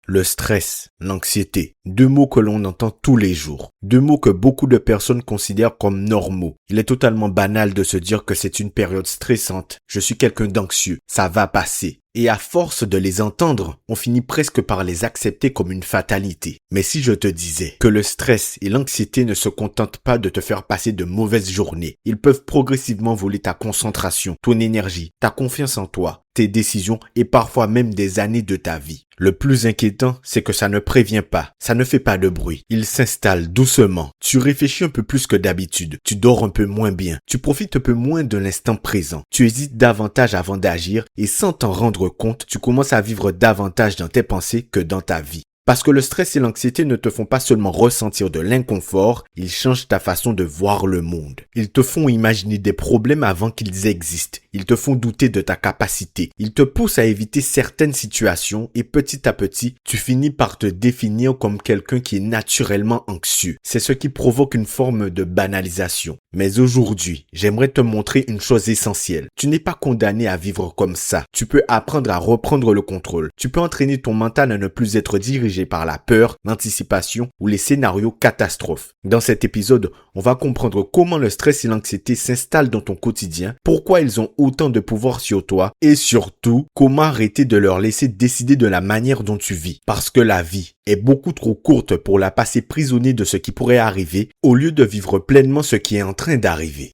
Le stress, l'anxiété, deux mots que l'on entend tous les jours, deux mots que beaucoup de personnes considèrent comme normaux. Il est totalement banal de se dire que c'est une période stressante, je suis quelqu'un d'anxieux, ça va passer. Et à force de les entendre, on finit presque par les accepter comme une fatalité. Mais si je te disais que le stress et l'anxiété ne se contentent pas de te faire passer de mauvaises journées, ils peuvent progressivement voler ta concentration, ton énergie, ta confiance en toi, tes décisions et parfois même des années de ta vie. Le plus inquiétant, c'est que ça ne prévient pas, ça ne fait pas de bruit. Il s'installe doucement. Tu réfléchis un peu plus que d'habitude, tu dors un peu moins bien, tu profites un peu moins de l'instant présent, tu hésites davantage avant d'agir et sans t'en rendre compte, tu commences à vivre davantage dans tes pensées que dans ta vie. Parce que le stress et l'anxiété ne te font pas seulement ressentir de l'inconfort, ils changent ta façon de voir le monde. Ils te font imaginer des problèmes avant qu'ils existent. Ils te font douter de ta capacité. Ils te poussent à éviter certaines situations et petit à petit, tu finis par te définir comme quelqu'un qui est naturellement anxieux. C'est ce qui provoque une forme de banalisation. Mais aujourd'hui, j'aimerais te montrer une chose essentielle. Tu n'es pas condamné à vivre comme ça. Tu peux apprendre à reprendre le contrôle. Tu peux entraîner ton mental à ne plus être dirigé par la peur, l'anticipation ou les scénarios catastrophes. Dans cet épisode, on va comprendre comment le stress et l'anxiété s'installent dans ton quotidien, pourquoi ils ont autant de pouvoir sur toi et surtout, comment arrêter de leur laisser décider de la manière dont tu vis. Parce que la vie est beaucoup trop courte pour la passer prisonnier de ce qui pourrait arriver au lieu de vivre pleinement ce qui est en train d'arriver.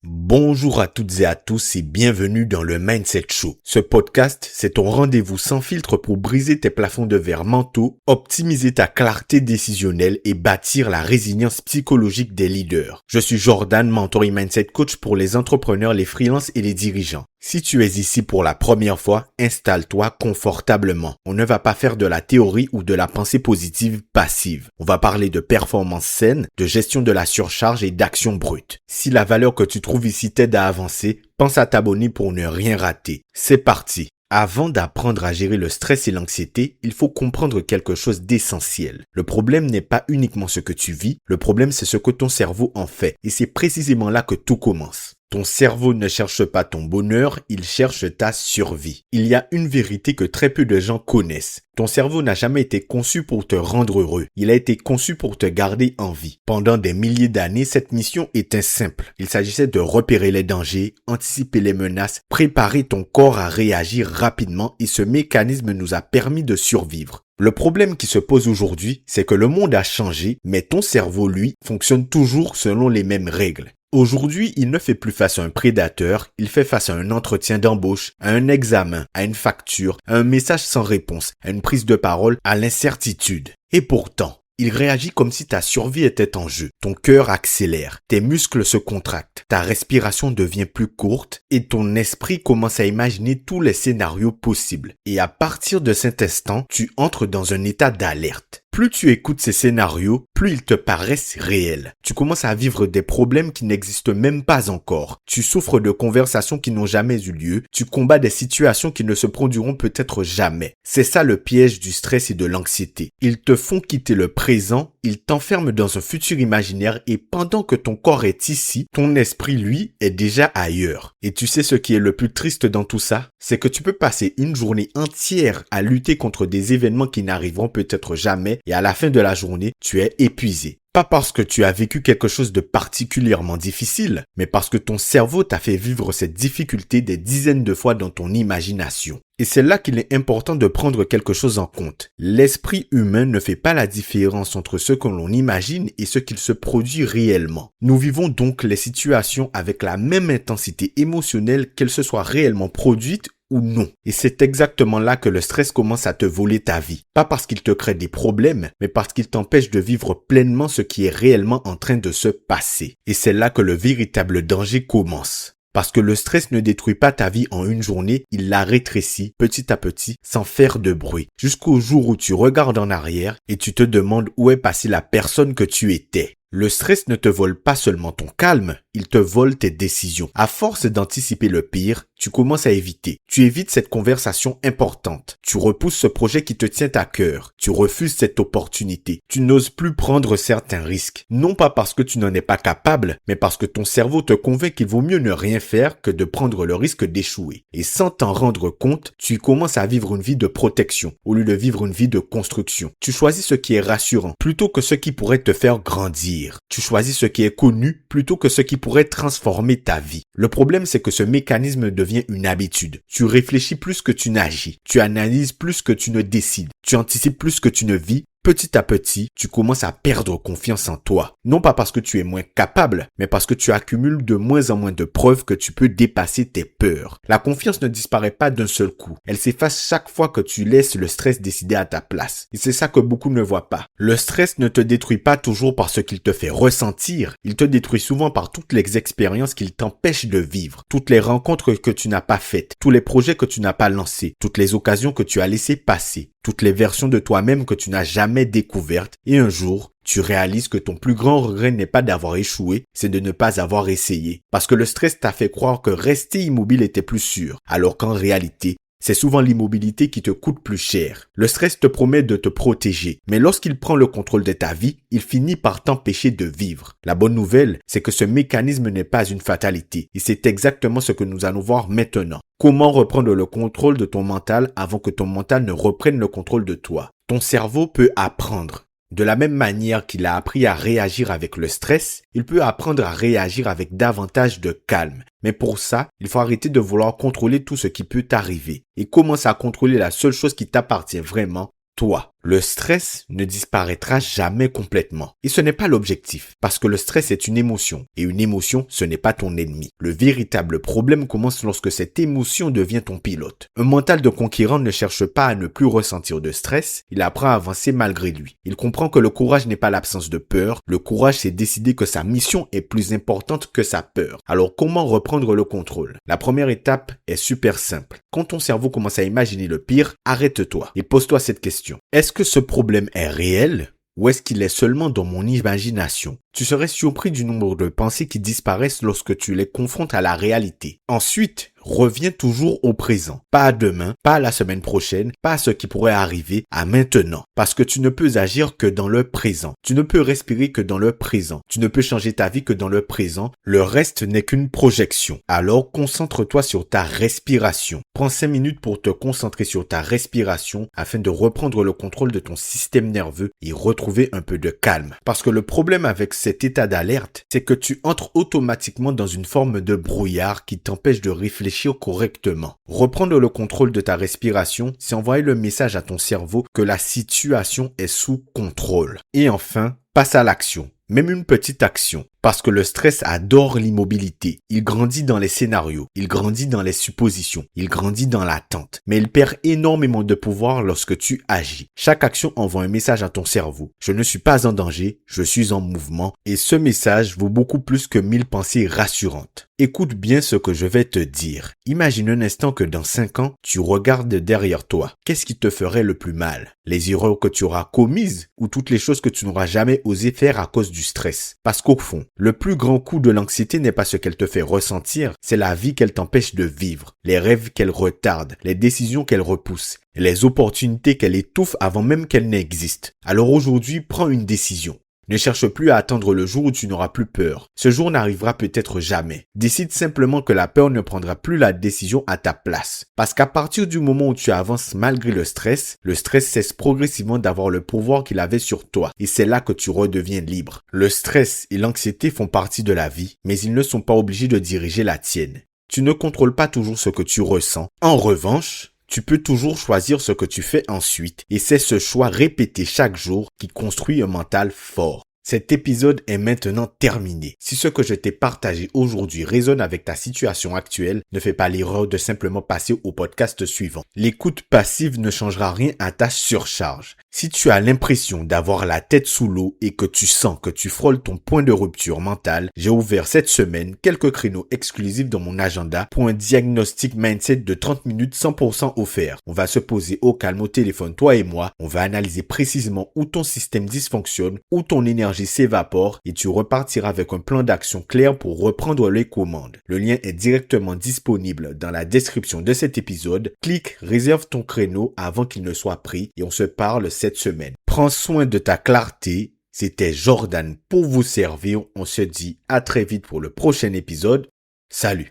Bonjour à toutes et à tous et bienvenue dans le Mindset Show. Ce podcast, c'est ton rendez-vous sans filtre pour briser tes plafonds de verre mentaux, optimiser ta clarté décisionnelle et bâtir la résilience psychologique des leaders. Je suis Jordan, mentor et mindset coach pour les entrepreneurs, les freelances et les dirigeants. Si tu es ici pour la première fois, installe-toi confortablement. On ne va pas faire de la théorie ou de la pensée positive passive. On va parler de performance saine, de gestion de la surcharge et d'action brute. Si la valeur que tu trouves ici t'aide à avancer, pense à t'abonner pour ne rien rater. C'est parti! Avant d'apprendre à gérer le stress et l'anxiété, il faut comprendre quelque chose d'essentiel. Le problème n'est pas uniquement ce que tu vis, le problème c'est ce que ton cerveau en fait. Et c'est précisément là que tout commence. Ton cerveau ne cherche pas ton bonheur, il cherche ta survie. Il y a une vérité que très peu de gens connaissent. Ton cerveau n'a jamais été conçu pour te rendre heureux. Il a été conçu pour te garder en vie. Pendant des milliers d'années, cette mission était simple. Il s'agissait de repérer les dangers, anticiper les menaces, préparer ton corps à réagir rapidement et ce mécanisme nous a permis de survivre. Le problème qui se pose aujourd'hui, c'est que le monde a changé, mais ton cerveau, lui, fonctionne toujours selon les mêmes règles. Aujourd'hui, il ne fait plus face à un prédateur, il fait face à un entretien d'embauche, à un examen, à une facture, à un message sans réponse, à une prise de parole, à l'incertitude. Et pourtant, il réagit comme si ta survie était en jeu. Ton cœur accélère, tes muscles se contractent, ta respiration devient plus courte et ton esprit commence à imaginer tous les scénarios possibles. Et à partir de cet instant, tu entres dans un état d'alerte. Plus tu écoutes ces scénarios, plus ils te paraissent réels. Tu commences à vivre des problèmes qui n'existent même pas encore. Tu souffres de conversations qui n'ont jamais eu lieu. Tu combats des situations qui ne se produiront peut-être jamais. C'est ça le piège du stress et de l'anxiété. Ils te font quitter le présent, ils t'enferment dans un futur imaginaire et pendant que ton corps est ici, ton esprit, lui, est déjà ailleurs. Et tu sais ce qui est le plus triste dans tout ça? C'est que tu peux passer une journée entière à lutter contre des événements qui n'arriveront peut-être jamais et à la fin de la journée, tu es épuisé. Pas parce que tu as vécu quelque chose de particulièrement difficile, mais parce que ton cerveau t'a fait vivre cette difficulté des dizaines de fois dans ton imagination. Et c'est là qu'il est important de prendre quelque chose en compte. L'esprit humain ne fait pas la différence entre ce que l'on imagine et ce qu'il se produit réellement. Nous vivons donc les situations avec la même intensité émotionnelle qu'elles se soient réellement produites ou non. Et c'est exactement là que le stress commence à te voler ta vie. Pas parce qu'il te crée des problèmes, mais parce qu'il t'empêche de vivre pleinement ce qui est réellement en train de se passer. Et c'est là que le véritable danger commence. Parce que le stress ne détruit pas ta vie en une journée, il la rétrécit petit à petit sans faire de bruit. Jusqu'au jour où tu regardes en arrière et tu te demandes où est passée la personne que tu étais. Le stress ne te vole pas seulement ton calme, il te vole tes décisions. À force d'anticiper le pire, tu commences à éviter. Tu évites cette conversation importante. Tu repousses ce projet qui te tient à cœur. Tu refuses cette opportunité. Tu n'oses plus prendre certains risques. Non pas parce que tu n'en es pas capable, mais parce que ton cerveau te convainc qu'il vaut mieux ne rien faire que de prendre le risque d'échouer. Et sans t'en rendre compte, tu commences à vivre une vie de protection au lieu de vivre une vie de construction. Tu choisis ce qui est rassurant plutôt que ce qui pourrait te faire grandir. Tu choisis ce qui est connu plutôt que ce qui pourrait transformer ta vie. Le problème, c'est que ce mécanisme devient une habitude. Tu réfléchis plus que tu n'agis. Tu analyses plus que tu ne décides. Tu anticipes plus que tu ne vis. Petit à petit, tu commences à perdre confiance en toi. Non pas parce que tu es moins capable, mais parce que tu accumules de moins en moins de preuves que tu peux dépasser tes peurs. La confiance ne disparaît pas d'un seul coup. Elle s'efface chaque fois que tu laisses le stress décider à ta place. Et c'est ça que beaucoup ne voient pas. Le stress ne te détruit pas toujours par ce qu'il te fait ressentir. Il te détruit souvent par toutes les expériences qu'il t'empêche de vivre. Toutes les rencontres que tu n'as pas faites. Tous les projets que tu n'as pas lancés. Toutes les occasions que tu as laissées passer. Toutes les versions de toi-même que tu n'as jamais découvertes, et un jour, tu réalises que ton plus grand regret n'est pas d'avoir échoué, c'est de ne pas avoir essayé. Parce que le stress t'a fait croire que rester immobile était plus sûr, alors qu'en réalité, c'est souvent l'immobilité qui te coûte plus cher. Le stress te promet de te protéger, mais lorsqu'il prend le contrôle de ta vie, il finit par t'empêcher de vivre. La bonne nouvelle, c'est que ce mécanisme n'est pas une fatalité, et c'est exactement ce que nous allons voir maintenant. Comment reprendre le contrôle de ton mental avant que ton mental ne reprenne le contrôle de toi? Ton cerveau peut apprendre. De la même manière qu'il a appris à réagir avec le stress, il peut apprendre à réagir avec davantage de calme. Mais pour ça, il faut arrêter de vouloir contrôler tout ce qui peut t'arriver et commencer à contrôler la seule chose qui t'appartient vraiment, toi. Le stress ne disparaîtra jamais complètement. Et ce n'est pas l'objectif, parce que le stress est une émotion, et une émotion, ce n'est pas ton ennemi. Le véritable problème commence lorsque cette émotion devient ton pilote. Un mental de conquérant ne cherche pas à ne plus ressentir de stress, il apprend à avancer malgré lui. Il comprend que le courage n'est pas l'absence de peur, le courage c'est décider que sa mission est plus importante que sa peur. Alors comment reprendre le contrôle? La première étape est super simple. Quand ton cerveau commence à imaginer le pire, arrête-toi et pose-toi cette question. Est-ce que ce problème est réel ou est-ce qu'il est seulement dans mon imagination? Tu serais surpris du nombre de pensées qui disparaissent lorsque tu les confrontes à la réalité. Ensuite, reviens toujours au présent. Pas à demain, pas à la semaine prochaine, pas à ce qui pourrait arriver, à maintenant. Parce que tu ne peux agir que dans le présent. Tu ne peux respirer que dans le présent. Tu ne peux changer ta vie que dans le présent. Le reste n'est qu'une projection. Alors, concentre-toi sur ta respiration. Prends 5 minutes pour te concentrer sur ta respiration afin de reprendre le contrôle de ton système nerveux et retrouver un peu de calme. Parce que le problème avec cet état d'alerte, c'est que tu entres automatiquement dans une forme de brouillard qui t'empêche de réfléchir correctement. Reprendre le contrôle de ta respiration, c'est envoyer le message à ton cerveau que la situation est sous contrôle. Et enfin, passe à l'action. Même une petite action. Parce que le stress adore l'immobilité. Il grandit dans les scénarios, il grandit dans les suppositions, il grandit dans l'attente. Mais il perd énormément de pouvoir lorsque tu agis. Chaque action envoie un message à ton cerveau. Je ne suis pas en danger, je suis en mouvement. Et ce message vaut beaucoup plus que 1000 pensées rassurantes. Écoute bien ce que je vais te dire. Imagine un instant que dans 5 ans, tu regardes derrière toi. Qu'est-ce qui te ferait le plus mal? Les erreurs que tu auras commises ou toutes les choses que tu n'auras jamais osé faire à cause du stress? Parce qu'au fond, le plus grand coup de l'anxiété n'est pas ce qu'elle te fait ressentir, c'est la vie qu'elle t'empêche de vivre, les rêves qu'elle retarde, les décisions qu'elle repousse, les opportunités qu'elle étouffe avant même qu'elles n'existent. Alors aujourd'hui, prends une décision. Ne cherche plus à attendre le jour où tu n'auras plus peur. Ce jour n'arrivera peut-être jamais. Décide simplement que la peur ne prendra plus la décision à ta place. Parce qu'à partir du moment où tu avances malgré le stress cesse progressivement d'avoir le pouvoir qu'il avait sur toi. Et c'est là que tu redeviens libre. Le stress et l'anxiété font partie de la vie, mais ils ne sont pas obligés de diriger la tienne. Tu ne contrôles pas toujours ce que tu ressens. En revanche, tu peux toujours choisir ce que tu fais ensuite et c'est ce choix répété chaque jour qui construit un mental fort. Cet épisode est maintenant terminé. Si ce que je t'ai partagé aujourd'hui résonne avec ta situation actuelle, ne fais pas l'erreur de simplement passer au podcast suivant. L'écoute passive ne changera rien à ta surcharge. Si tu as l'impression d'avoir la tête sous l'eau et que tu sens que tu frôles ton point de rupture mentale, j'ai ouvert cette semaine quelques créneaux exclusifs dans mon agenda pour un diagnostic mindset de 30 minutes 100% offert. On va se poser au calme au téléphone, toi et moi. On va analyser précisément où ton système dysfonctionne, où ton énergie l'énergie s'évapore et tu repartiras avec un plan d'action clair pour reprendre les commandes. Le lien est directement disponible dans la description de cet épisode. Clique, réserve ton créneau avant qu'il ne soit pris et on se parle cette semaine. Prends soin de ta clarté. C'était Jordan pour vous servir. On se dit à très vite pour le prochain épisode. Salut!